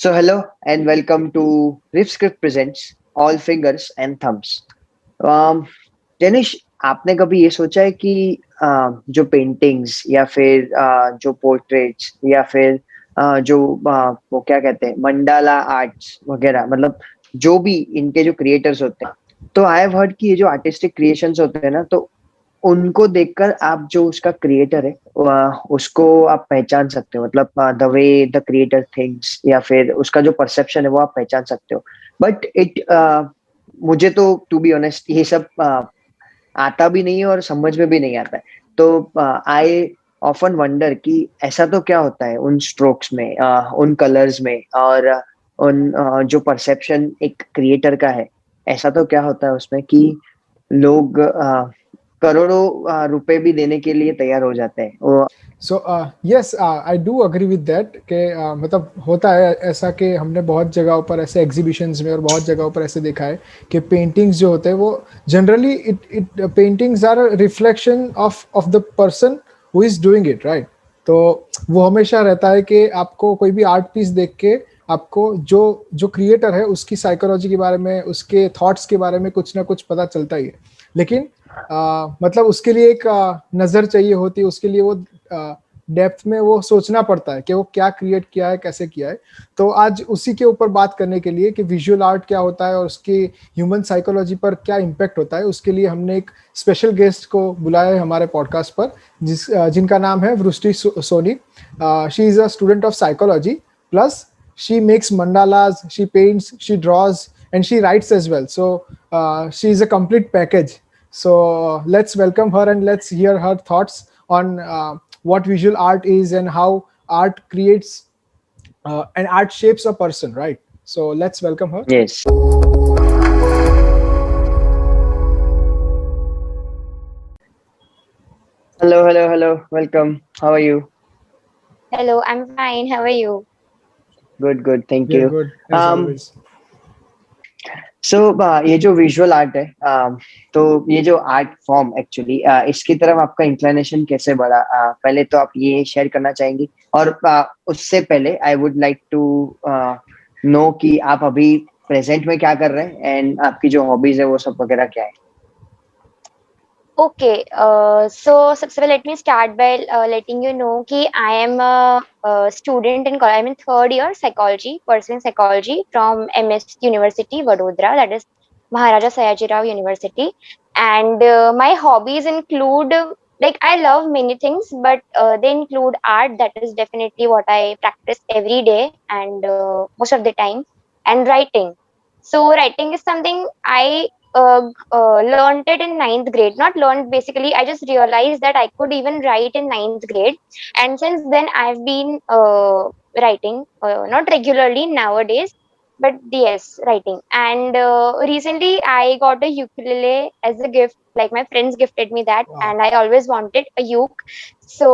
Hello and welcome to RiffScript Presents All Fingers and Thumbs. um, Jenish, आपने कभी ये सोचा है कि जो पेंटिंग्स या फिर जो पोर्ट्रेट्स या फिर जो वो क्या कहते हैं मंडाला आर्ट्स वगैरह, मतलब जो भी इनके जो क्रिएटर्स होते हैं, तो आई हैव हर्ड कि ये जो आर्टिस्टिक क्रिएशंस होते हैं ना, तो उनको देखकर आप जो उसका क्रिएटर है उसको आप पहचान सकते हो, मतलब the way the creator thinks या फिर उसका जो परसेप्शन है वो आप पहचान सकते हो। बट मुझे तो टू बी ऑनेस्ट ये सब आता भी नहीं है और समझ में भी नहीं आता है। तो आई ऑफन वंडर कि ऐसा तो क्या होता है उन स्ट्रोक्स में, उन कलर्स में, और उन जो परसेप्शन एक क्रिएटर का है, ऐसा तो क्या होता है उसमें कि लोग करोड़ों रुपए भी देने के लिए तैयार हो जाते हैं वो। So yes, I do agree with that कि मतलब होता है ऐसा कि हमने बहुत जगहों पर ऐसे एग्जीबिशंस में और बहुत जगहों पर ऐसे देखा है कि पेंटिंग्स जो होते हैं वो generally it paintings are reflection of the person who is doing it, right. तो वो हमेशा रहता है कि आपको कोई भी आर्ट पीस देख के आपको जो जो क्रिएटर है उसकी साइकोलॉजी के बारे में, उसके थॉट्स के बारे में कुछ ना कुछ पता चलता ही है। लेकिन मतलब उसके लिए एक नज़र चाहिए होती है, उसके लिए वो डेप्थ में वो सोचना पड़ता है कि वो क्या क्रिएट किया है, कैसे किया है। तो आज उसी के ऊपर बात करने के लिए कि विजुअल आर्ट क्या होता है और उसकी ह्यूमन साइकोलॉजी पर क्या इम्पैक्ट होता है, उसके लिए हमने एक स्पेशल गेस्ट को बुलाया है हमारे पॉडकास्ट पर, जिनका नाम है Vrishti Soni. She is a student of psychology, plus she makes mandalas, she paints, she draws, and she writes as well. So she is a complete package. So let's welcome her and let's hear her thoughts on what visual art is and how art creates and art shapes a person, right? So let's welcome her. Yes. Hello hello hello, welcome. How are you? Hello, I'm fine. How are you? Good good, thank We are you. good as always. So ये जो visual art है, तो ये जो art form actually इसकी तरफ आपका inclination कैसे बढ़ा? पहले तो आप ये शेयर करना चाहेंगी, और उससे पहले I would like to know कि आप अभी प्रेजेंट में क्या कर रहे हैं एंड आपकी जो हॉबीज है वो सब वगैरह क्या है। Okay, so let me start by letting you know कि I am a student in college. I'm in third year psychology, pursuing psychology from MS University, Vadodara, that is Maharaja Sayajirao University. And my hobbies include, like, I love many things, but they include art. That is definitely what I practice every day and most of the time, and writing. So writing is something I learned it in ninth grade. Not learned, basically, I just realized that I could even write in ninth grade. And since then, I've been writing, not regularly nowadays, but yes, writing. And recently, I got a ukulele as a gift. Like my friends gifted me that, Wow. and I always wanted a uke. So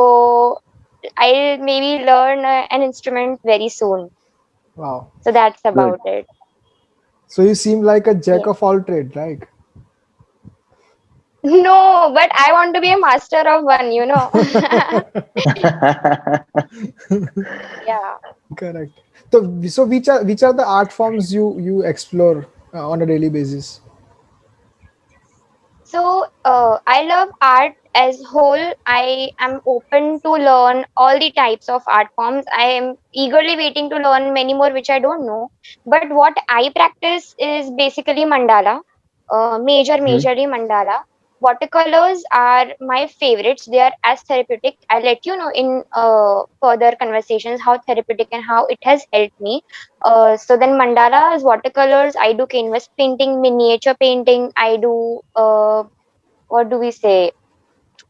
I'll maybe learn an instrument very soon. Wow. So that's good. about it. So you seem like a jack Yeah. of all trade, right? No, but I want to be a master of one. Yeah. Correct. So which are the art forms you explore on a daily basis? So I love art as whole. I am open to learn all the types of art forms. I am eagerly waiting to learn many more, which I don't know. But what I practice is basically mandala, majorly mandala. Watercolors are my favorites. They are as therapeutic. I'll let you know in further conversations how therapeutic and how it has helped me. So then mandalas, watercolors, I do canvas painting, miniature painting, I do what do we say?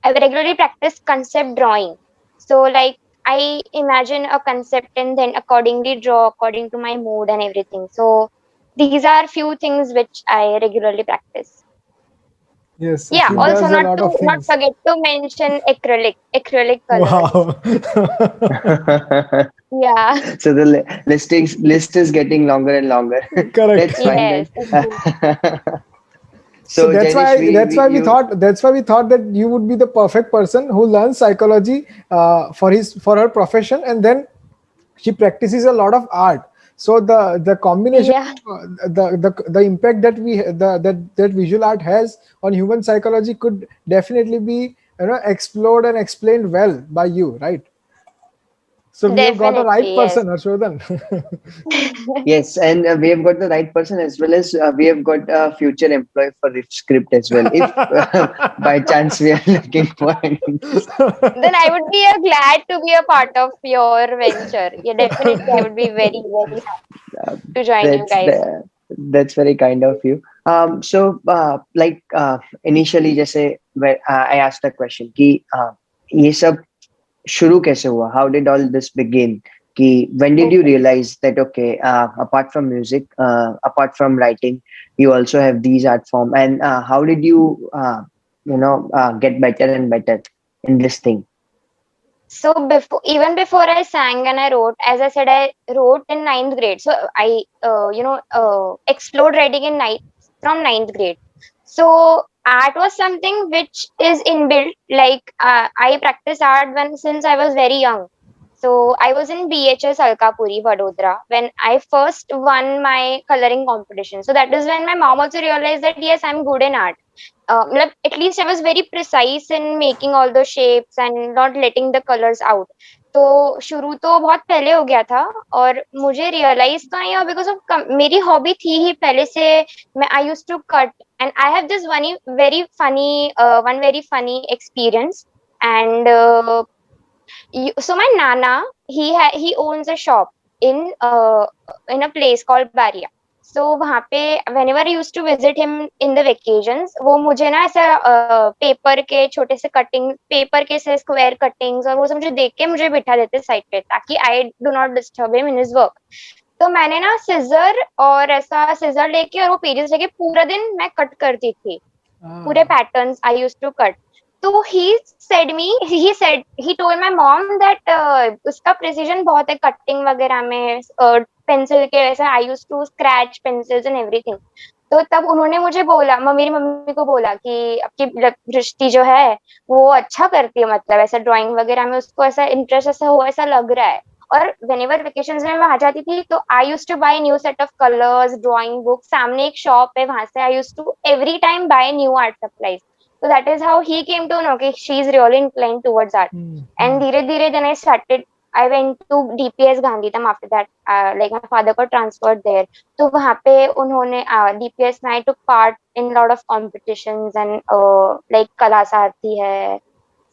I regularly practice concept drawing. So like I imagine a concept and then accordingly draw according to my mood and everything. So these are few things which I regularly practice. Yes, Yeah, he also does a lot of not things. forget to mention acrylic colors. Wow. Yeah. So the list is getting longer and longer. Correct. That's fine Yes, then. agree. So So Janish, that's why we thought that you would be the perfect person who learns psychology for her profession, and then she practices a lot of art. So the combination, Yeah, the impact that that visual art has on human psychology could definitely be, explored and explained well by you, right? So we have got a right definitely, yes. person, Harshodhan. Yes, and we have got the right person, as well as we have got a future employee for Riff Script as well. If by chance we are looking for any. Then I would be glad to be a part of your venture. Yeah, definitely, I would be very, very happy Uh, to join you that's guys. that's very kind of you. So like initially, जैसे where I asked the question कि ये सब शुरू कैसे हुआ? How did all this begin? कि when did you Okay. realize that okay, apart from music, apart from writing, you also have these art form, and how did you get better and better in this thing? So even before I sang and I wrote, as I said, I wrote in ninth grade. So I, explored writing in from ninth grade. So art was something which is inbuilt. Like I practice art when since I was very young. So I was in BHS Alkapuri, Vadodara, when I first won my coloring competition. So that is when my mom also realized that yes, I'm good in art. मतलब at least I was very precise in making all the shapes and not letting the colors out. तो शुरू तो बहुत पहले हो गया था और मुझे रियलाइज तो नहीं हुआ बिकॉज ऑफ मेरी हॉबी थी ही पहले से. मैं I use to cut and I have this one very funny experience and so my nana he owns a shop in a place called Baria. So वहाँ पे whenever I used to visit him in the vacations, वो मुझे ना ऐसा paper के छोटे से cutting paper के से स्क्वायर कटिंग्स और वो सब मुझे देख के मुझे बिठा देते साइड पे ताकि I do not disturb him in his work. तो मैंने ना सिजर और ऐसा सिजर लेके और वो पेजेस लेके पूरा दिन मैं कट करती थी. पूरे patterns I used to cut. तो he told my mom that उसका प्रिसीजन बहुत है कटिंग वगैरह में पेंसिल के वैसे I used to scratch pencils and everything. तो तब उन्होंने मुझे बोला मेरी मम्मी को बोला कि आपकी दृष्टि जो है वो अच्छा करती है मतलब ऐसा ड्राइंग वगैरह में उसको ऐसा इंटरेस्ट ऐसा हो ऐसा लग रहा है. और whenever vacations में मैं आ जाती थी तो I used to buy new set of colors, drawing books. सामने एक shop है वहां से I used to every time buy new art supplies. So that is how he came to know that she is really inclined towards art. And धीरे धीरे then I went to DPS Gandhidham after that. Like my father got transferred there. तो वहाँ पे उन्होंने DPS में I took part in a lot of competitions and like कला सारथी है.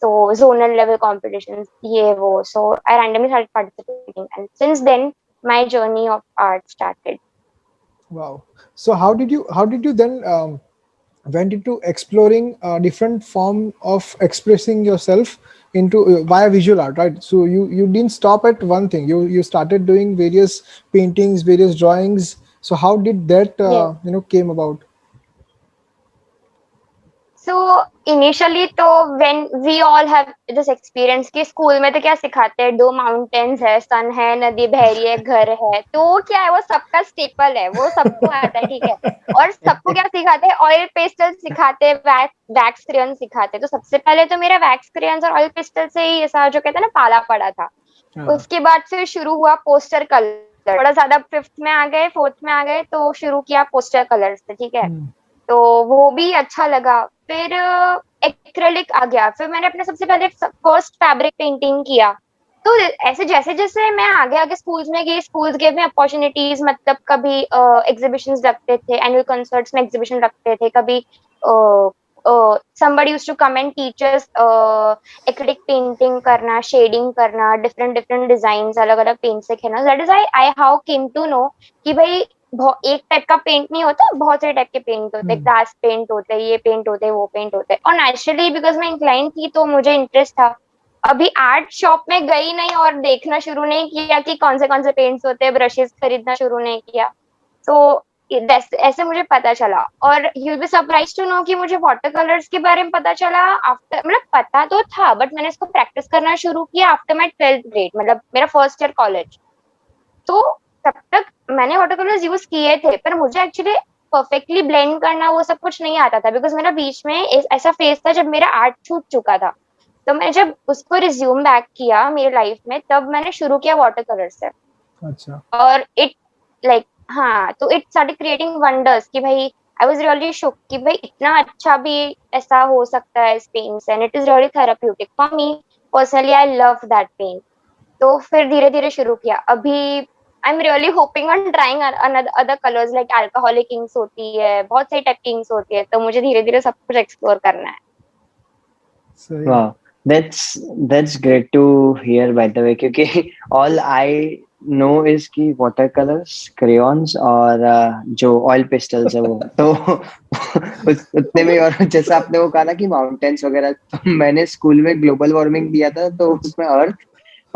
So zonal level competitions, ये वो. So I randomly started participating, and since then my journey of art started. Wow. So how did you then went into exploring different form of expressing yourself into via visual art, right? So you didn't stop at one thing. You started doing various paintings, various drawings. So how did that Yes. came about? So initially तो when we all have this experience कि school में तो क्या सिखाते हैं 2 mountains है सन है नदी बह रही है घर है तो क्या है वो सबका स्टेपल है वो सबको आता है ठीक है. और सबको क्या सिखाते हैं ऑयल पेस्टल सिखाते हैं वैक्स क्रेयन सिखाते हैं. तो सबसे पहले तो मेरा वैक्स क्रेयन और ऑयल पेस्टल से ही ऐसा जो कहते हैं ना पाला पड़ा था. उसके बाद फिर शुरू हुआ पोस्टर कलर. थोड़ा ज्यादा फिफ्थ में आ गए फोर्थ में आ गए तो शुरू किया पोस्टर कलर से ठीक है. तो वो भी अच्छा लगा. फिर एक्रेलिक आ गया. फिर मैंने अपने सबसे पहले फर्स्ट फैब्रिक पेंटिंग किया. तो ऐसे जैसे जैसे मैं आगे आगे स्कूल्स में गई स्कूल्स गेव मी अपॉर्चुनिटीज. मतलब कभी एग्जीबिशंस लगते थे एनुअल कंसर्ट्स में एग्जीबिशन लगते थे. कभी somebody used to come and teach us acrylic painting करना शेडिंग करना डिफरेंट डिफरेंट डिजाइन अलग अलग पेंट से खेलना. That is I how came to know कि भाई एक टाइप का पेंट नहीं होता बहुत सारे टाइप के पेंट होते हैं. ग्लास पेंट होते हैं ये पेंट होते हैं वो पेंट होते हैं. और नेचुरली बिकॉज मैं इंक्लाइन थी तो मुझे इंटरेस्ट था. अभी आर्ट शॉप में गई नहीं और देखना शुरू नहीं किया कि कौन से पेंट्स होते हैं. ब्रशेस खरीदना शुरू नहीं किया. तो ऐसे मुझे पता चला. और you be surprise to know कि मुझे वाटर कलर्स के बारे में पता चला आफ्टर. मतलब पता तो था बट मैंने इसको प्रैक्टिस करना शुरू किया आफ्टर माई 12th ग्रेड मतलब मेरा फर्स्ट ईयर कॉलेज. तो तब तक मैंने वाटर कलर्स यूज किए थे पर मुझे एक्चुअली परफेक्टली ब्लेंड करना वो सब कुछ नहीं आता था बिकॉज मेरा बीच में ऐसा फेज था जब मेरा आर्ट छूट चुका था. तो मैं जब उसको रिज्यूम बैक किया मेरे लाइफ में तब मैंने शुरू किया वाटर कलर से. अच्छा. और इट like हाँ, तो it started creating wonders कि भाई I was really shocked कि भाई इतना अच्छा भी ऐसा हो सकता है इस पेन से, and it is really therapeutic for me personally. I love that pain. तो फिर धीरे धीरे शुरू किया. अभी I'm really hoping on trying another other colors like alcoholic inks होती है, बहुत सारी टाइप की inks होती है, तो मुझे धीरे धीरे सब कुछ एक्सप्लोर करना है. सही. Wow, that's great to hear by the way, क्योंकि all I know is कि water colors, crayons और जो oil pastels है वो तो उतने में. और जैसा आपने वो कहा ना कि mountains वगैरह, तो मैंने स्कूल में ग्लोबल वार्मिंग दिया था, तो उसमें अर्थ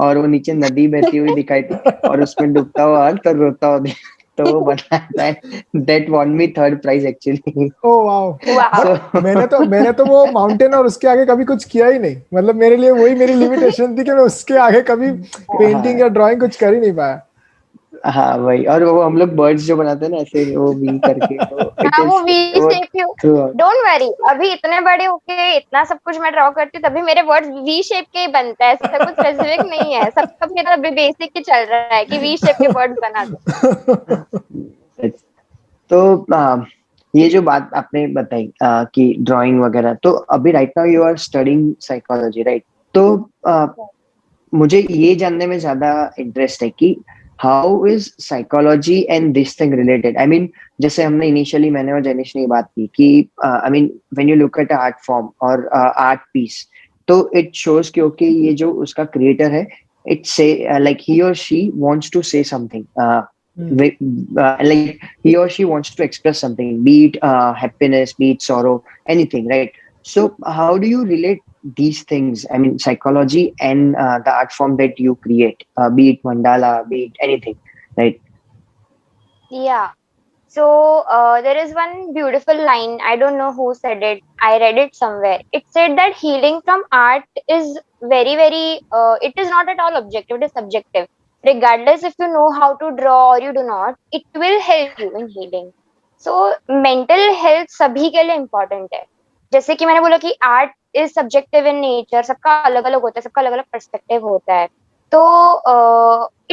और वो नीचे नदी बहती हुई दिखाई थी और उसमें डूबता हुआ अर्थ और रोता हुआ तो वो बनाया था. That won me third prize actually. Oh wow. Wow. But मैंने तो वो माउंटेन और उसके आगे कभी कुछ किया ही नहीं. मतलब मेरे लिए वही मेरी लिमिटेशन थी कि मैं उसके आगे कभी पेंटिंग या ड्राइंग कुछ कर ही नहीं पाया. हाँ वही. और वो हम लोग बर्ड्स जो बनाते हैं ना ऐसे वो वी करके, तो इट हाँ, वो इज वी वो शेप के. throughout. डोंट वरी, अभी इतने बड़े होके इतना सब कुछ मैं ड्रॉ करती हूँ, तभी मेरे वर्ड्स वी शेप के ही बनता है, ऐसा कुछ स्पेसिफिक नहीं है. सबका मेरा अभी बेसिक ही चल रहा है कि वी शेप के वर्ड्स बना दो. तो ये जो बात आपने बताई कि ड्राइंग वगैरह, तो अभी right now you are studying psychology, right? तो मुझे ये जानने में ज्यादा इंटरेस्ट है कि how is psychology and this thing related. I mean जैसे हमने इनिशियली, मैंने और जैनिश ने ये बात की कि I mean when you look at art form और आर्ट पीस, तो इट शोज कि ओके ये जो उसका क्रिएटर है, इट से like he or she wants to say something, like he or she wants to express something, be it happiness, be it sorrow, anything, right? So how do you relate these things, I mean psychology and the art form that you create, be it mandala, be it anything, right? Yeah. So there is one beautiful line. I don't know who said it. I read it somewhere. It said that healing from art is very, very. It is not at all objective. It is subjective. Regardless if you know how to draw or you do not, it will help you in healing. So mental health सभी के लिए important है. जैसे कि मैंने बोला कि art is subjective in nature. सबका अलग अलग होता है. सबका अलग अलग perspective होता है. So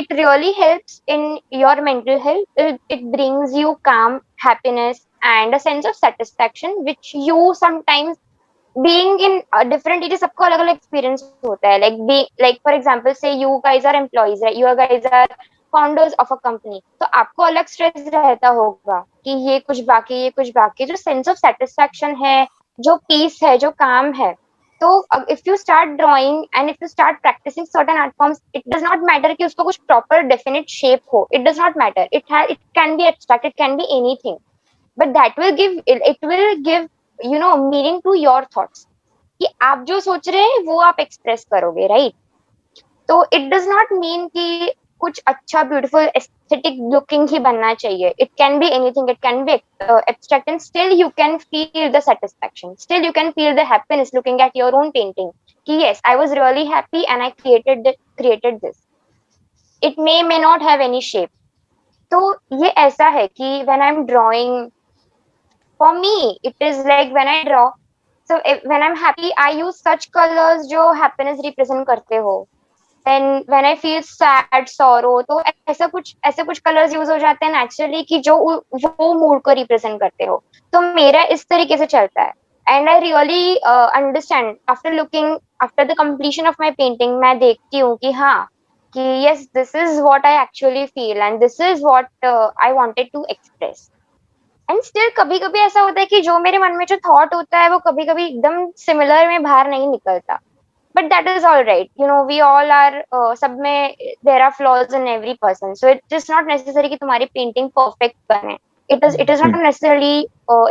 it really helps in your mental health. It brings you calm, happiness, and a sense of satisfaction, which you sometimes being in a different areas सबको अलग अलग experience होता है. Like for example, say you guys are employees, right? You guys are founders of a company. तो आपको अलग stress रहता होगा कि ये कुछ बाकी जो sense of satisfaction है, जो peace है, जो calm है. तो if you start drawing and if you start practicing certain art forms, it does not matter कि उसको कुछ proper definite shape हो. It does not matter. It can be abstract. It can be anything. But that will give you know meaning to your thoughts. कि आप जो सोच रहे हैं वो आप एक्सप्रेस करोगे, राइट? तो इट डज नॉट मीन कि कुछ अच्छा ब्यूटीफुल एस्थेटिक लुकिंग ही बनना चाहिए. It can be anything. It can be abstract and still you can feel the satisfaction. Still you can feel the happiness looking at your own painting कि yes I was really happy and I created this. It may not have any shape. तो ये ऐसा है कि when I am drawing, for me it is like when I draw, so when I'm happy I use such colors जो happiness represent करते हो. And when I feel sad, sorrow, तो ऐसे कुछ colors use हो जाते हैं naturally कि जो वो mood को represent करते हो. तो मेरा इस तरीके से चलता है. And I really understand after the completion of my painting, मैं देखती हूँ कि हाँ कि yes, this is what I actually feel and this is what I wanted to express. And still कभी कभी ऐसा होता है कि जो मेरे मन में जो थॉट होता है वो कभी कभी एकदम सिमिलर में बाहर नहीं निकलता. But that is all right. You know we all are, सब में there are flaws in every person. So it is not necessary कि तुम्हारी पेंटिंग परफेक्ट बने. It is not necessarily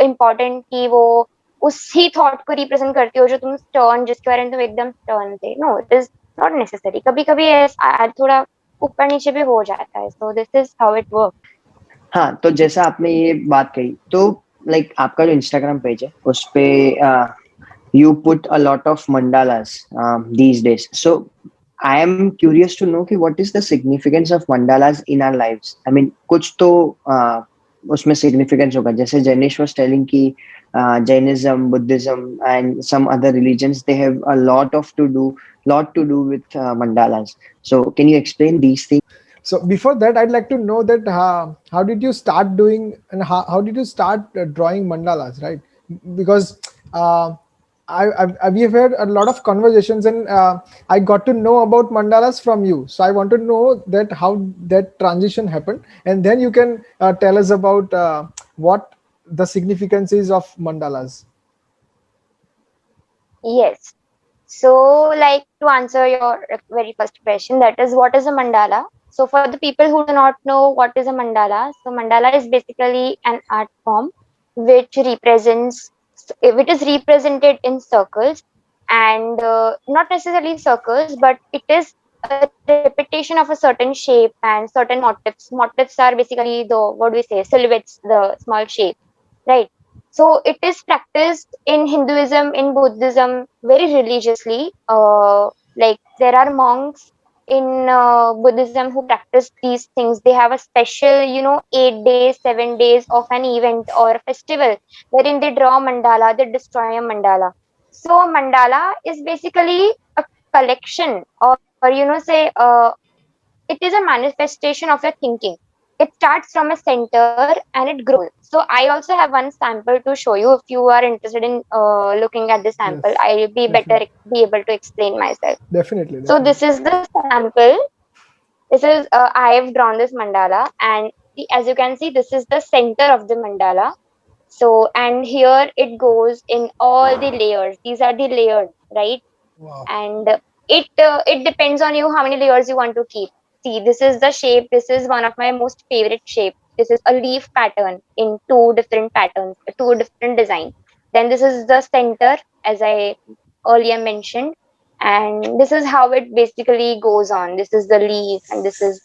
important कि वो उसी थॉट को रिप्रेजेंट करती हो जो तुम टर्न जिसके बारे में तुम एकदम टर्न थे. No, it is not necessary. कभी कभी थोड़ा ऊपर नीचे भी हो जाता है. So this is how it work. हाँ, तो जैसा आपने ये बात कही, तो लाइक आपका जो इंस्टाग्राम पेज है उस पे you put a lot of mandalas these days. So I am curious to know कि what is the significance of mandalas in our lives. I mean कुछ तो उसमें significance होगा. जैसे Janish was telling कि Jainism, Buddhism and some other religions, they have a lot to do with mandalas. So can you explain these things? So before that, I'd like to know that how did you start doing and how did you start drawing mandalas, right? Because we've had a lot of conversations, and I got to know about mandalas from you. So I want to know that how that transition happened, and then you can tell us about what the significance is of mandalas. Yes. So, like, to answer your very first question, that is, what is a mandala? So, for the people who do not know what is a mandala, so mandala is basically an art form which represents, which is represented in circles, and not necessarily circles, but it is a repetition of a certain shape and certain motifs. Motifs are basically the, what do we say, silhouettes, the small shape, right? So it is practiced in Hinduism, in Buddhism, very religiously. Like, there are monks in Buddhism who practice these things. They have a special, 8 days, 7 days of an event or a festival wherein they draw a mandala, they destroy a mandala. So mandala is basically a collection, or say, it is a manifestation of your thinking. It starts from a center and it grows. So I also have one sample to show you. If you are interested in looking at the sample, Yes, I'll be better definitely, be able to explain myself. definitely, So definitely. this is the sample. This is I have drawn this mandala, and as you can see, this is the center of the mandala. So, and here it goes in all the layers. These are the layers, right? Wow. And it depends on you how many layers you want to keep. See, this is the shape. This is one of my most favorite shape. This is a leaf pattern in two different patterns, two different designs. Then this is the center, as I earlier mentioned, and this is how it basically goes on. This is the leaf, and this is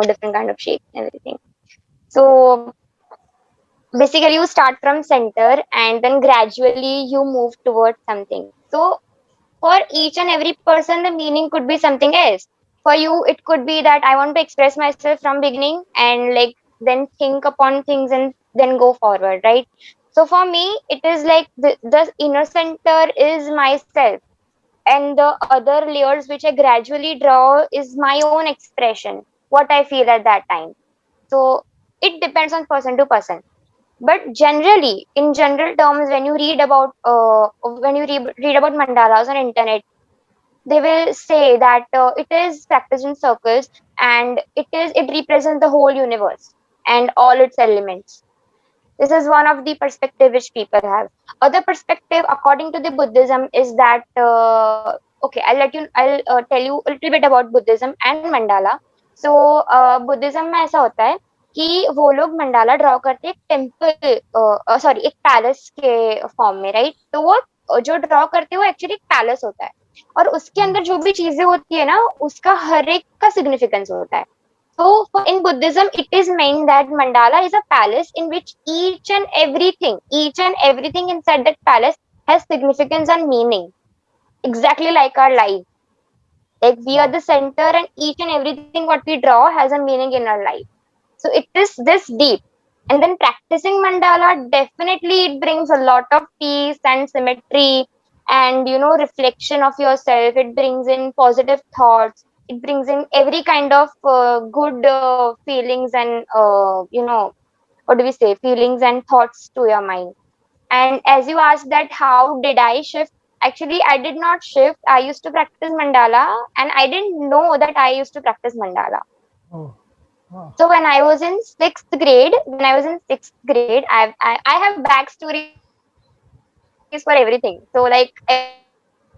different kind of shape and everything. So basically, you start from center, and then gradually you move towards something. So for each and every person, the meaning could be something else. For you, it could be that I want to express myself from beginning, and like then think upon things and then go forward, right? So for me, it is like the inner center is myself, and the other layers which I gradually draw is my own expression, what I feel at that time. So it depends on person to person. But generally, in general terms, when you read about read about mandalas on internet, they will say that it is practiced in circles, and it represents the whole universe and all its elements. This is one of the perspective which people have. Other perspective, according to the Buddhism, is that okay. I'll tell you a little bit about Buddhism and mandala. So Buddhism में ऐसा होता है कि वो लोग mandala draw करते हैं एक टेम्पल, सॉरी, एक पैलेस के फॉर्म में, राइट? तो वो जो ड्रॉ करते हैं वो एक्चुअली एक पैलेस होता है, और उसके अंदर जो भी चीजें होती है ना, उसका हर एक का सिग्निफिकेंस होता है. So, in Buddhism, it is meant that mandala is a palace in which each and everything inside that palace has significance and meaning, exactly like our life. Like, we are Wow. the center, and each and everything what we draw has a meaning in our life. So, it is this deep. And then practicing mandala, definitely it brings a lot of peace and symmetry and, reflection of yourself. It brings in positive thoughts. It brings in every kind of good feelings and, what do we say, feelings and thoughts to your mind. And as you asked that, how did I shift? Actually, I did not shift. I used to practice mandala, and I didn't know that I used to practice mandala. Oh, wow. So when I was in sixth grade, I have backstories for everything. So like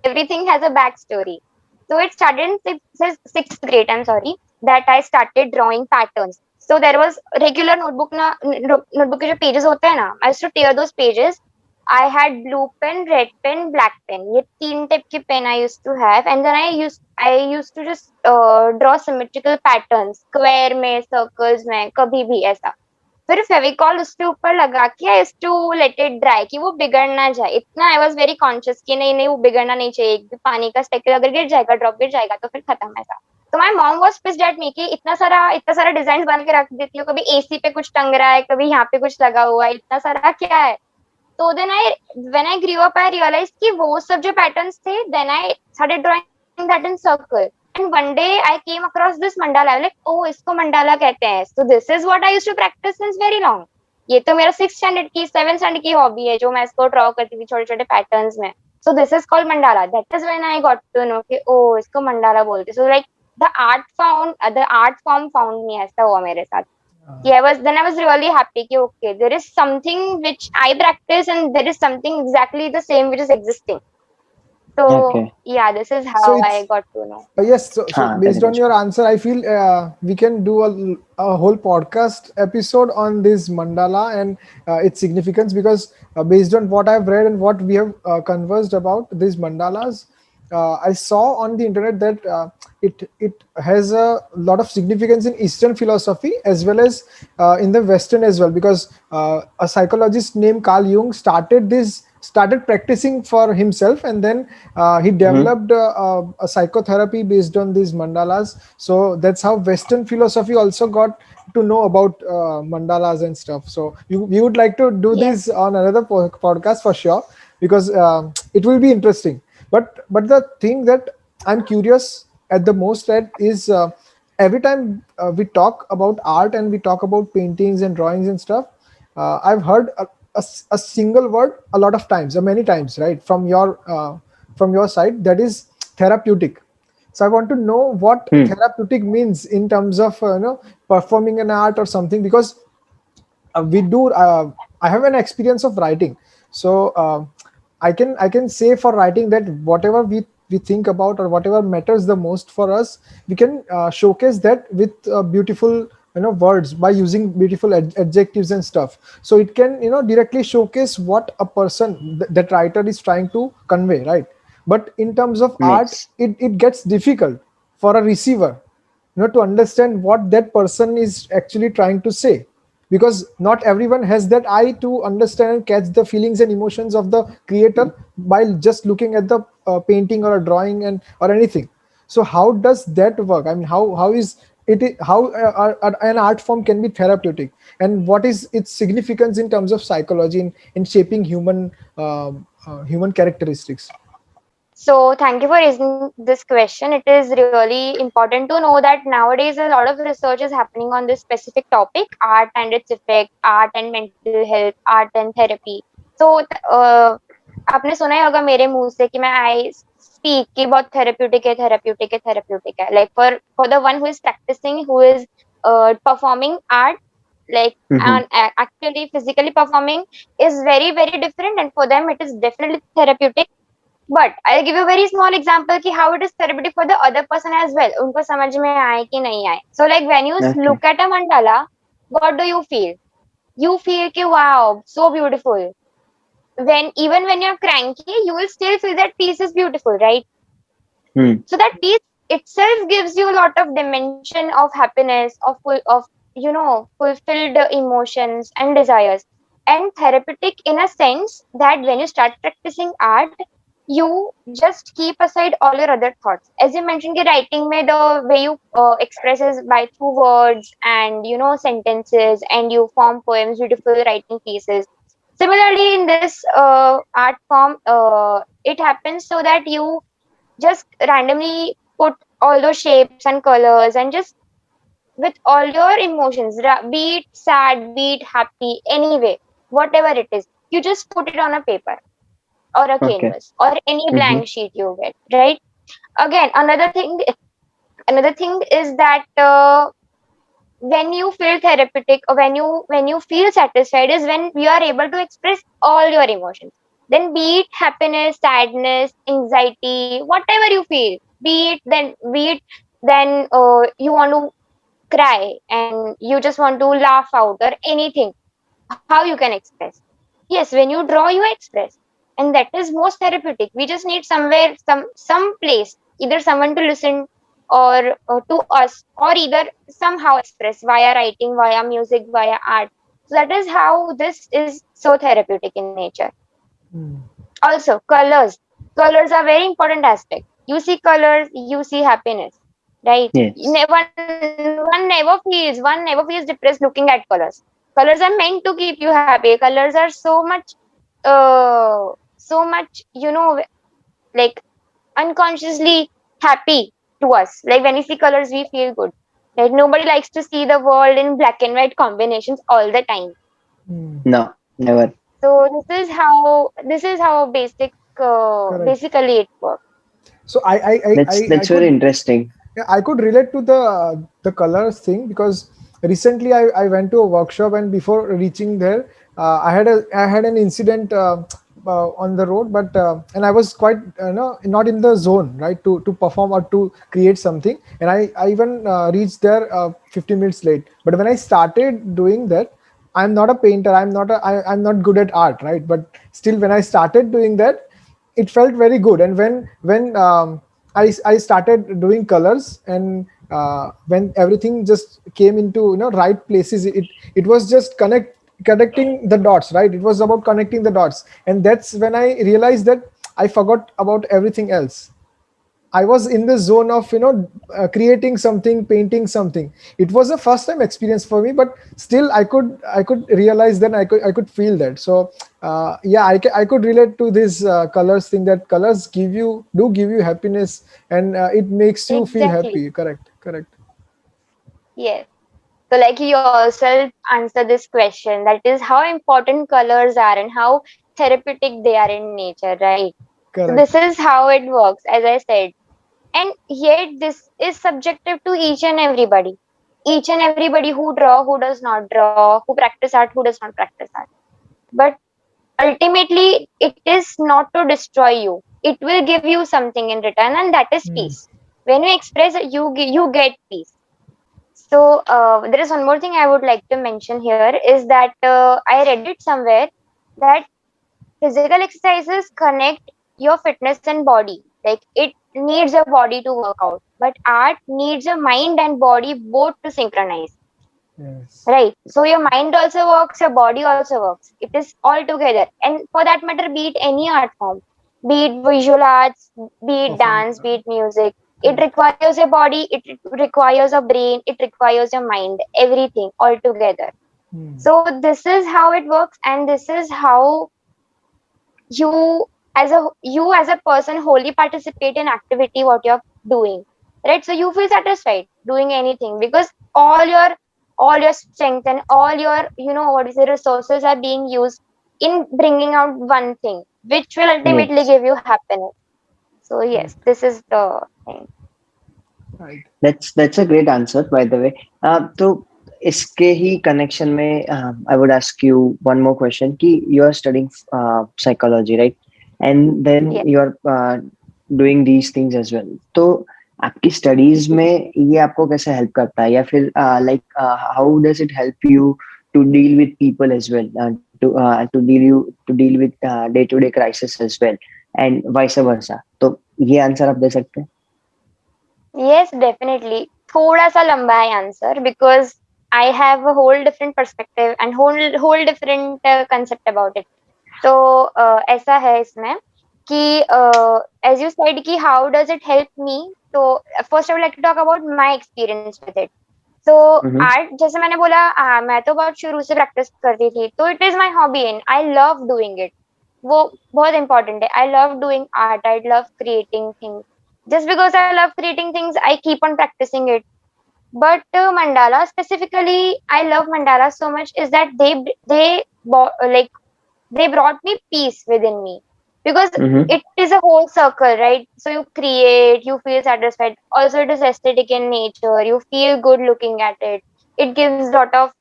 everything has a backstory. So it started in sixth grade. I'm sorry, that I started drawing patterns. So there was regular notebook के जो pages होते हैं ना, I used to tear those pages. I had blue pen, red pen, black pen. ये तीन type की pen I used to have, and then I used to just draw symmetrical patterns, square में, circles में, कभी भी ऐसा. फिर फेविकॉल उसके ऊपर लगा के I used to let it dry, कि वो बिगड़ ना जाए. इतना आई वाज वेरी कॉन्शियस कि नहीं नहीं, वो बिगड़ना नहीं चाहिए. एक भी पानी का स्पेकल अगर गिर जाएगा, ड्रॉप गिर जाएगा, तो फिर खत्म ऐसा. तो my mom was pissed at me कि इतना सारा डिजाइन बन के रख देती हो, कभी एसी पे कुछ टंग रहा है, कभी यहाँ पे कुछ लगा हुआ है, इतना सारा क्या है. तो then I when I grew up, I realise कि वो सब जो पैटर्न्स थे, then I started drawing that in circle. And one day I came across this mandala. I was like, oh, इसको mandala कहते हैं. So this is what I used to practice since very long. ये तो मेरा 6th standard की 7th standard की hobby है जो मैं इसको ड्रॉ करती थी छोटे छोटे पैटर्न्स में. So this is called mandala. That is when I got to know कि oh इसको mandala बोलते. So like the art form found me. ऐसा हुआ मेरे साथ. Yeah, I was really happy कि okay there is something which I practice and there is something exactly the same which is existing. So Okay. yeah, this is So how I it's got to know. yes. So हाँ, very based on much. your answer, I feel we can do a whole podcast episode on this mandala and its significance, because based on what I've read and what we have conversed about these mandalas, I saw on the internet that it has a lot of significance in Eastern philosophy as well as in the Western as well, because a psychologist named Carl Jung started practicing for himself, and then he Mm-hmm. developed a psychotherapy based on these mandalas. So that's how Western philosophy also got to know about mandalas and stuff. So we would like to do Yes. this on another podcast for sure, because it will be interesting. But the thing that I'm curious at the most at is every time we talk about art and we talk about paintings and drawings and stuff, I've heard a single word a lot of times, many times, right, from your side, that is therapeutic. So I want to know what Hmm. therapeutic means in terms of performing an art or something, because we do I have an experience of writing. So I can say for writing that whatever we think about or whatever matters the most for us, we can showcase that with beautiful words, by using beautiful adjectives and stuff. So it can directly showcase what a person, that writer, is trying to convey, right? But in terms of art, Yes. it gets difficult for a receiver to understand what that person is actually trying to say, because not everyone has that eye to understand and catch the feelings and emotions of the creator while just looking at the painting or a drawing and or anything. So how does that work? I mean, how is it, how an art form can be therapeutic, and what is its significance in terms of psychology in shaping human characteristics? So thank you for raising this question. It is really important to know that nowadays a lot of research is happening on this specific topic, art and its effect, art and mental health, art and therapy. So आपने सुना ही होगा मेरे मुंह से कि मैं I speak कि बहुत थेरेप्यूटिक है थेरेप्यूटिक है थेरेप्यूटिक है like for the one who is practising who is performing art like Mm-hmm. and actually physically performing is very very different, and for them it is definitely therapeutic. But I'll give you a very small example ki how it is therapeutic for the other person as well. उनको समझ में आए कि नहीं आए. So like when you Okay. look at a mandala, what do you feel? You feel ki wow, so beautiful. Even when you're cranky, you will still feel that piece is beautiful, right? Hmm. So that piece itself gives you a lot of dimension of happiness, of fulfilled emotions and desires. And therapeutic in a sense that when you start practicing art, you just keep aside all your other thoughts. As you mentioned, the writing may the way you express is by through words and sentences, and you form poems, beautiful writing pieces. Similarly, in this art form, it happens so that you just randomly put all those shapes and colors and just with all your emotions, be it sad, be it happy, anyway, whatever it is, you just put it on a paper or a Okay. canvas or any Mm-hmm. blank sheet you get, right? Again, another thing is that when you feel therapeutic or when you feel satisfied is when you are able to express all your emotions, then be it happiness, sadness, anxiety, whatever you feel, be it then you want to cry and you just want to laugh out or anything, how you can express. Yes, when you draw you express, and that is most therapeutic. We just need somewhere, some place, either someone to listen or to us, or either somehow express via writing, via music, via art. So that is how this is so therapeutic in nature. Hmm. Also, colors are very important aspect. You see colors, you see happiness, right? Yes. One never feels depressed looking at colors. Colors are meant to keep you happy. Colors are so much like unconsciously happy, to us. Like when we see colors, we feel good. Like nobody likes to see the world in black and white combinations all the time. Hmm. No, never. So this is how Correct. basically it works. So I That's very could, interesting. yeah, I could relate to the colors thing, because recently I went to a workshop, and before reaching there, I had an incident on the road, but and I was quite not in the zone, right, to perform or to create something, and I even reached there 15 minutes late. But when I started doing that, I'm not a painter. I'm not good at art, right? But still, when I started doing that, it felt very good. And when I started doing colors, and when everything just came into right places, it was just connecting the dots, right? It was about connecting the dots, and that's when I realized that I forgot about everything else. I was in the zone of creating something, painting something. It was a first time experience for me, but still I could realize that I could feel that. So yeah, I could relate to this colors thing, that colors give you happiness, and it makes you feel Exactly. happy. Correct, correct. Yes. So like you yourself answer this question, that is how important colors are and how therapeutic they are in nature, right? So this Correct. is how it works, as I said. And yet this is subjective to each and everybody. Each and everybody who draw, who does not draw, who practice art, who does not practice art. But ultimately, it is not to destroy you. It will give you something in return, and that is Hmm. peace. When you express, you get peace. So there is one more thing I would like to mention here is that I read it somewhere that physical exercises connect your fitness and body. Like it needs your body to work out, but art needs your mind and body both to synchronize. Yes. Right. So your mind also works, your body also works. It is all together. And for that matter, be it any art form, be it visual arts, be it Perform. dance, be it music, it Correct. requires your body, it requires a brain, it requires your mind, everything all together. Hmm. So this is how it works, and this is how you as a person wholly participate in activity what you're doing, right? So you feel satisfied doing anything because all your strength and all your what is the resources are being used in bringing out one thing which will ultimately Yes. give you happiness. So yes, Correct. this is the thing. Right. That's a great answer, by the way. तो इसके ही connection में I would ask you one more question कि you are studying psychology, right? And then Yeah. you are doing these things as well. तो आपकी studies में ये आपको कैसे help करता है या फिर like how does it help you to deal with people as well, to deal with day to day crisis as well and vice versa. तो ये आंसर आप दे सकते हैं? Yes, definitely. थोड़ा सा लंबा है answer because I have a whole different perspective and whole different concept about it. तो ऐसा है इसमें कि as you said कि how does it help me, तो first I would like to talk about my experience with it. So Mm-hmm. art जैसे मैंने बोला मैं तो बहुत शुरू से प्रैक्टिस करती थी तो it is my hobby and I love doing it. वो बहुत important है. I love doing art. I love creating things. Just because I love creating things, I keep on practicing it. But mandala specifically, I love mandala so much is that like they brought me peace within me because Mm-hmm. it is a whole circle, right? So you create, you feel satisfied. Also, it is aesthetic in nature. You feel good looking at it. It gives lot of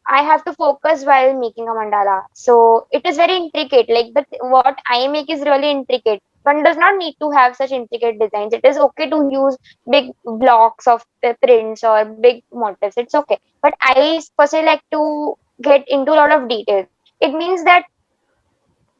I have to focus while making a mandala, so it is very intricate. Like what I make is really intricate. One does not need to have such intricate designs. It is okay to use big blocks of prints or big motifs. It's okay, but I personally like to get into a lot of details. It means that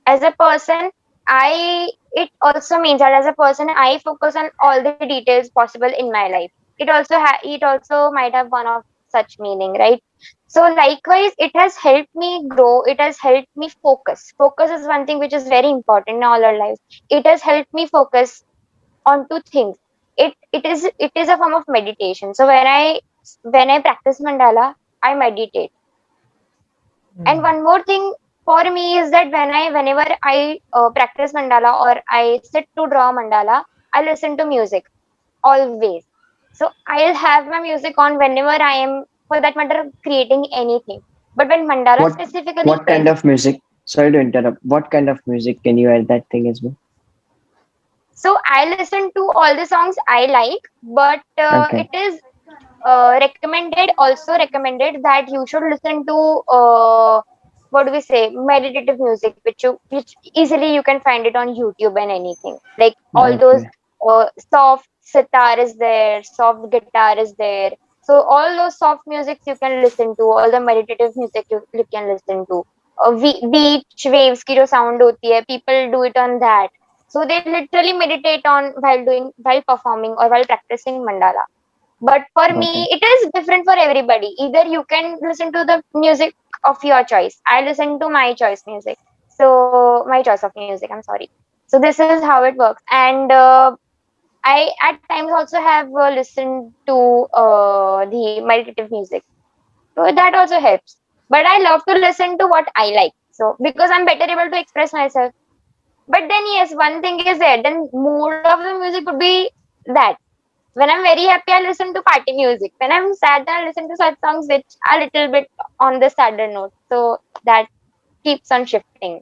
as a person, I it also means that as a person I focus on all the details possible in my life. It also might have one of such meaning, right? So likewise, it has helped me grow. It has helped me focus. Focus is one thing which is very important in all our lives. It has helped me focus on two things. It is a form of meditation. So when I practice mandala, I meditate. And Hmm. one more thing for me is that whenever I practice mandala or I sit to draw mandala, I listen to music always. So I'll have my music on whenever I am, for that matter, creating anything. But when mandala What specifically, what kind yes. of music? Sorry to interrupt. What kind of music can you add that thing as well? So I listen to all the songs I like, but Okay. it is also recommended that you should listen to what do we say, meditative music, which easily you can find it on YouTube and anything. Like all those Okay. soft sitar is there, soft guitar is there. So all those soft musics you can listen to, all the meditative music you can listen to. Beach waves की जो sound होती है, people do it on that. So they literally meditate on while performing or while practicing mandala. But for Got me, it. it is different for everybody. Either you can listen to the music of your choice. I listen to my choice music. So my choice of music, I'm sorry. So this is how it works. And I at times also have listened to the meditative music. So that also helps. But I love to listen to what I like. So because I'm better able to express myself. But then yes, one thing is there. Then mood of the music would be that. When I'm very happy, I listen to party music. When I'm sad, I listen to sad songs which are a little bit on the sadder note. So that keeps on shifting.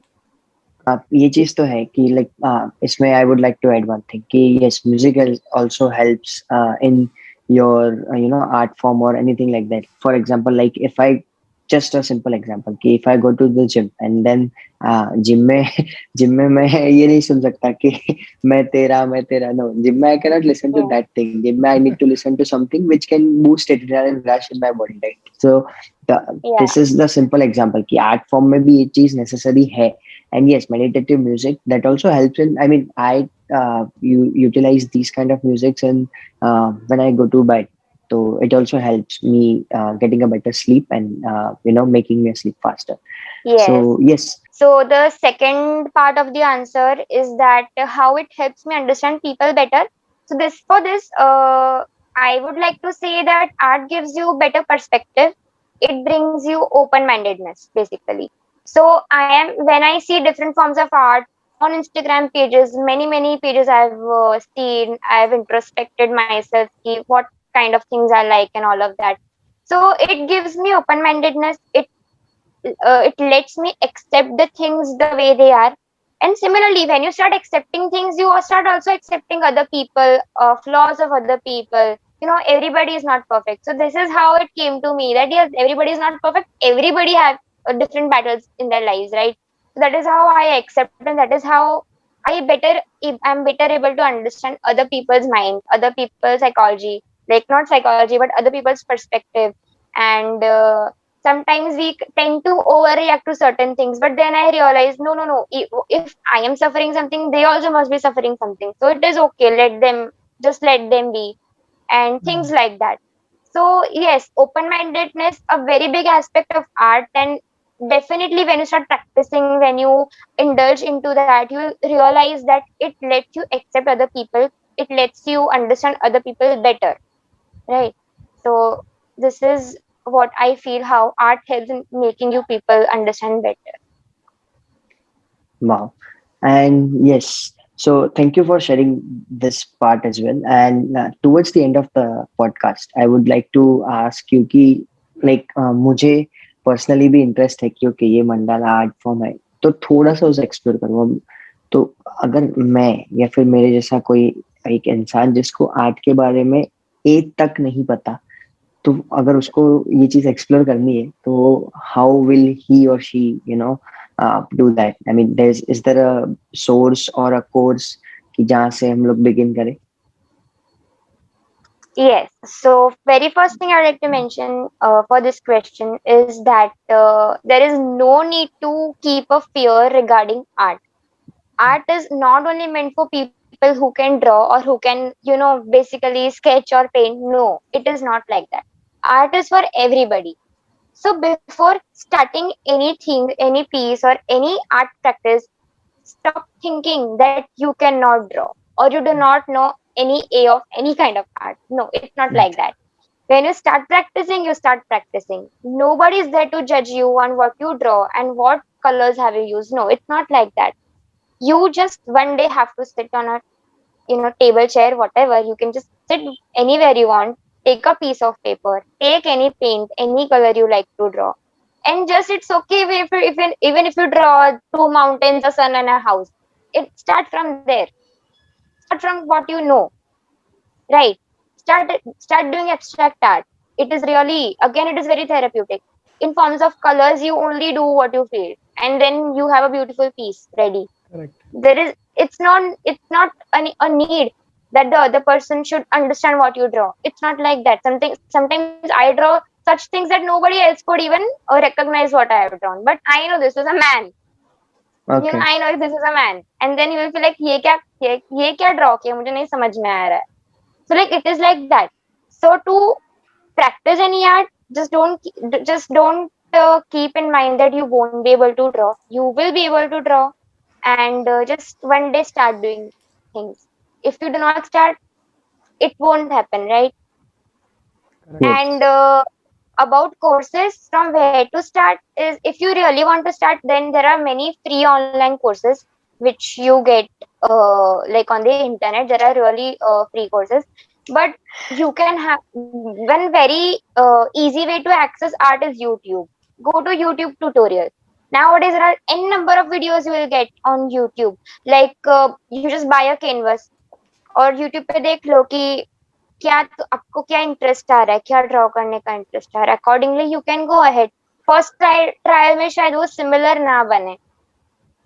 ये चीज तो है कि like इसमें I would like to add one thing कि yes music also helps in your art form or anything like that. For example, like if I just a simple example कि if I go to the gym and then gym में gym में मैं ये नहीं सुन सकता कि मैं तेरा no जिम में I cannot listen to Yeah. that thing. Gym में I need to listen to something which can boost adrenaline rush in my body, right? So Yeah. this is the simple example कि art form में भी ये चीज necessary है. And yes, meditative music that also helps in, I mean, I you utilize these kind of musics and when I go to bed, so it also helps me getting a better sleep and making me sleep faster. So Yes. yes. So the second part of the answer is that how it helps me understand people better. So I would like to say that art gives you better perspective. It brings you open-mindedness, basically. So when I see different forms of art on Instagram pages, many pages I've seen, I've introspected myself, see what kind of things I like and all of that. So it gives me open-mindedness. It lets me accept the things the way they are. And similarly, when you start accepting things, you start also accepting other people, flaws of other people. Everybody is not perfect. So this is how it came to me that yes, everybody is not perfect. Everybody have different battles in their lives, right? So that is how I accept, and that is how I'm better able to understand other people's mind, other people's psychology, like not psychology, but other people's perspective. And sometimes tend to overreact to certain things, but then I realize no. If I am suffering something, they also must be suffering something, so it is okay, let them be, and things like that. So yes, open mindedness a very big aspect of art. And definitely when you start practicing, when you indulge into that, you realize that it lets you accept other people, it lets you understand other people better, right? So this is what I feel, how art helps in making you people understand better. Wow. And yes, so thank you for sharing this part as well. And towards the end of the podcast, I would like to ask you कि like मुझे personally भी interest है क्योंकि ये mandala art form है तो थोड़ा सा उसे एक्सप्लोर करूँ हम। तो अगर मैं या फिर मेरे जैसा कोई एक इंसान जिसको आर्ट के बारे में एक तक नहीं पता, तो अगर उसको ये चीज एक्सप्लोर करनी है तो how will he or she do that? I mean there is there a source or a course कि जहाँ से हम लोग बिगिन करें? Yes. So very first thing I'd like to mention for this question is that there is no need to keep a fear regarding art. Art is not only meant for people who can draw or who can, basically sketch or paint. No, it is not like that. Art is for everybody. So before starting anything, any piece or any art practice, stop thinking that you cannot draw or you do not know any A of any kind of art. No, it's not like that. When you start practicing, you start practicing. Nobody is there to judge you on what you draw and what colors have you used. No, it's not like that. You just one day have to sit on a table, chair, whatever. You can just sit anywhere you want, take a piece of paper, take any paint, any color you like to draw, and just it's okay even if you draw two mountains, a sun, and a house. It start from there. Start from what you know, right? Start doing abstract art. It is really, again, it is very therapeutic. In forms of colors, you only do what you feel, and then you have a beautiful piece ready. Correct. There is, it's not a need that the other person should understand what you draw. It's not like that. Sometimes I draw such things that nobody else could even recognize what I have drawn, but I know this is a man. Okay. I know this is a man, and then you will feel like ये क्या draw किया, मुझे नहीं समझ में आ रहा है. So like it is like that. So to practice any art, just don't keep in mind that you won't be able to draw. You will be able to draw, and just one day start doing things. If you do not start, it won't happen, right? Correct. Yes. And about courses, from where to start is, if you really want to start, then there are many free online courses which you get like on the internet. There are really free courses, but you can have one very easy way to access art is YouTube. Go to YouTube tutorials. Nowadays there are n number of videos you will get on YouTube. Like you just buy a canvas और YouTube पे देख लो कि क्या तो आपको क्या interest आ रहा है, क्या ड्रॉ करने का इंटरेस्ट आ रहा है, accordingly you can go ahead. First trial में शायद वो सिमिलर ना बने,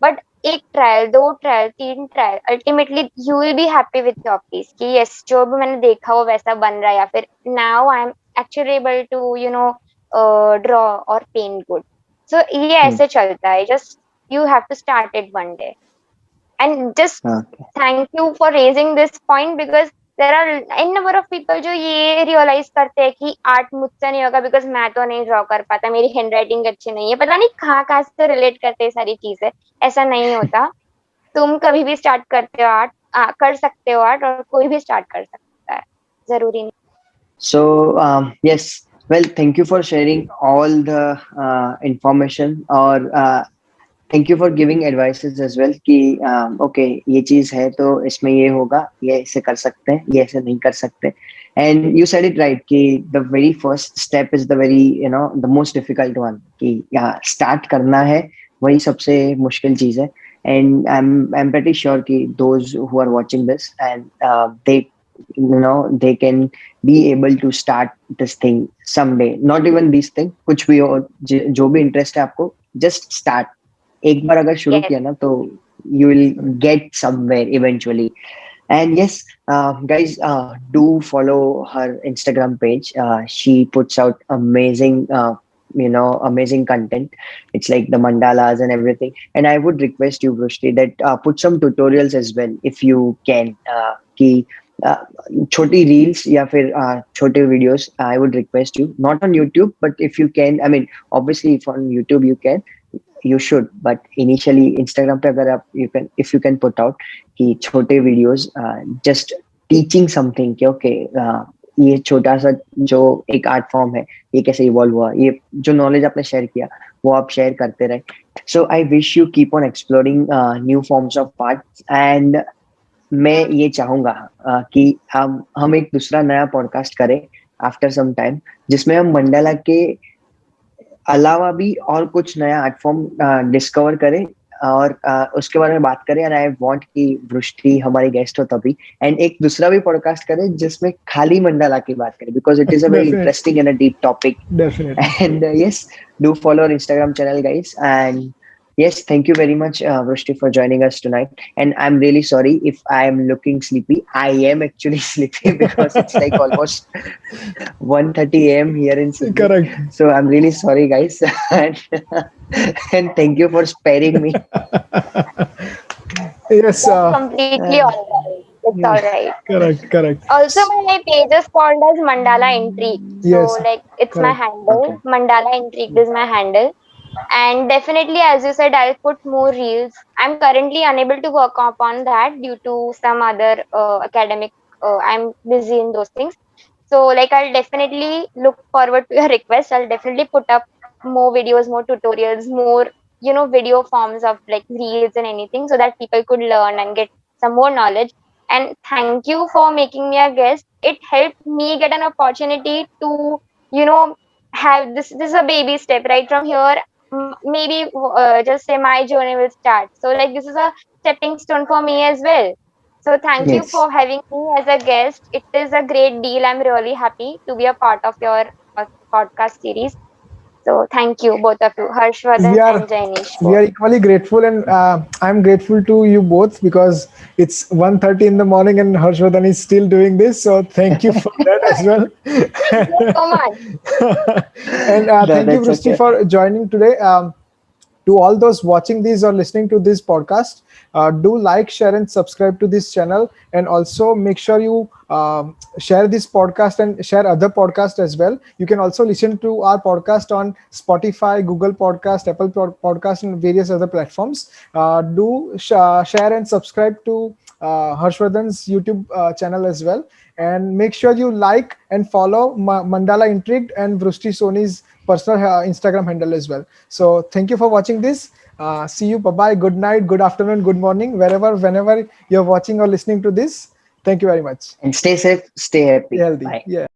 बट एक ट्रायल, दो ट्रायल, तीन trial, ultimately you will be happy with your piece कि यस, जो भी मैंने देखा वो वैसा बन रहा है, या फिर now I am actually able to draw or paint good. So ये Hmm. ऐसे चलता है. Just you have to start it one day. And just Okay. thank you for raising this point, because there are n number of people जो ये realize करते हैं कि art मुझसे नहीं होगा बिकॉज मैं तो नहीं ड्रॉ कर पाता, मेरी हैंडराइटिंग अच्छी नहीं है. पता नहीं कहाँ कहाँ से रिलेट करते हैं सारी चीजें. ऐसा नहीं होता. तुम कभी भी स्टार्ट करते हो आर्ट, कर सकते हो आर्ट, और कोई भी स्टार्ट कर सकता है, जरूरी नहीं. So, yes, well, thank you for sharing all the information, or thank you for giving advices as well कि okay, ये चीज है तो इसमें ये होगा, ये ऐसे कर सकते हैं, ये ऐसे नहीं कर सकते. And you said it right कि the very first step is the very, the most difficult one कि start करना है, वही सबसे मुश्किल चीज है. And I'm pretty sure कि those who are watching this, and they can be able to start this thing someday. Not even this thing, कुछ भी हो, जो भी interest है आपको, just start. एक बार अगर शुरू Yes. किया ना तो you will get somewhere eventually. And yes, guys, do follow her Instagram page. She puts out amazing content. It's like the mandalas and everything. And I would request you, Brushti, that put some tutorials as well if you can. कि छोटी reels या फिर छोटे videos. I would request you, not on YouTube, but if you can, I mean, obviously if on YouTube you can, you should, but initially Instagram पे अगर आप if you can put out कि छोटे videos just teaching something कि okay, ये छोटा सा जो एक आर्ट फॉर्म है, ये कैसे इवॉल्व हुआ, ये जो नॉलेज आपने शेयर किया वो आप शेयर करते रहे. So I wish you keep on exploring new forms of art. And मैं ये चाहूंगा कि हम एक दूसरा नया पॉडकास्ट करें आफ्टर सम टाइम, जिसमें हम मंडाला के अलावा भी और कुछ नया आर्ट फॉर्म डिस्कवर करें और उसके बारे में बात करें. एंड आई वांट कि वृष्टि हमारी गेस्ट हो तभी, एंड एक दूसरा भी पॉडकास्ट करें जिसमें खाली मंडाला की बात करें, because it is a very interesting and a deep topic. Definitely. And yes, do follow our Instagram channel, guys. And yes, thank you very much, Vrushti, for joining us tonight. And I'm really sorry if I am looking sleepy. I am actually sleepy because it's like almost 1:30 a.m. here in Sydney. Correct. So I'm really sorry, guys. And thank you for sparing me. Yes. Completely all right. It's all right. Correct. Correct. Also, my page is called as Mandala Intrigue. So, Yes. like, it's my Correct. handle. Okay. Mandala Intrigue is my handle. And definitely, as you said, I'll put more reels. I'm currently unable to work upon that due to some other academic. I'm busy in those things. So, like, I'll definitely look forward to your request. I'll definitely put up more videos, more tutorials, more, video forms of like reels and anything, so that people could learn and get some more knowledge. and thank you for making me a guest. It helped me get an opportunity to, you know, have this. This is a baby step, right? From here, maybe just say my journey will start. So, like, this is a stepping stone for me as well. So, thank you Yes. for having me as a guest. It is a great deal. I'm really happy to be a part of your podcast series. So, thank you, both of you, we Harshvardhan are and Jainish, we both. are equally grateful, and I'm grateful to you both because it's 1:30 in the morning and Harshvardhan is still doing this, so thank you for that as well. Thank you so much. And No, thank you, that's Vrishti, okay. for joining today. To all those watching this or listening to this podcast, do like, share, and subscribe to this channel, and also make sure you share this podcast and share other podcasts as well. You can also listen to our podcast on Spotify, Google Podcast, Apple Podcast, and various other platforms. Share and subscribe to Harshvardhan's YouTube channel as well, and make sure you like and follow Mandala Intrigued and Vrishti Sony's personal Instagram handle as well. So thank you for watching this. See you. Bye bye. Good night. Good afternoon. Good morning. Whenever you're watching or listening to this. Thank you very much. And stay safe, stay Stay happy. healthy. Bye. Yeah.